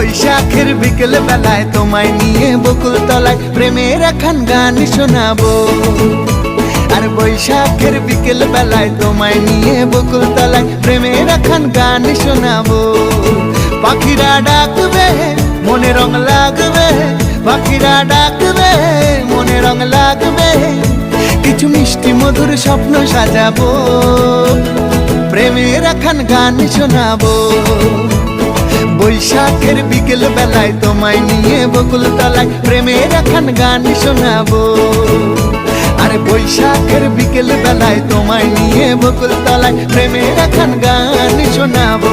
বৈশাখের বিকেল বেলায় তোমায় নিয়ে বকুল তলায় প্রেমের একখান গান শোনাবো। আর বৈশাখের বিকেল বেলায় তোমায় নিয়ে বকুল তলায় প্রেমের একখান গান শোনাবো। পাখিরা ডাকবে মনে রং লাগবে, পাখিরা ডাকবে মনে রং লাগবে, কিছু মিষ্টি মধুর স্বপ্ন সাজাবো, প্রেমের একখান গান শোনাবো। বৈশাখের বিকেল বেলায় তোমায় নিয়ে বকুল তলায় প্রেমের একখান গান শোনাবো। আর বৈশাখের বিকেল বেলায় তোমায় নিয়ে বকুল তলায় প্রেমের একখান গান শোনাবো।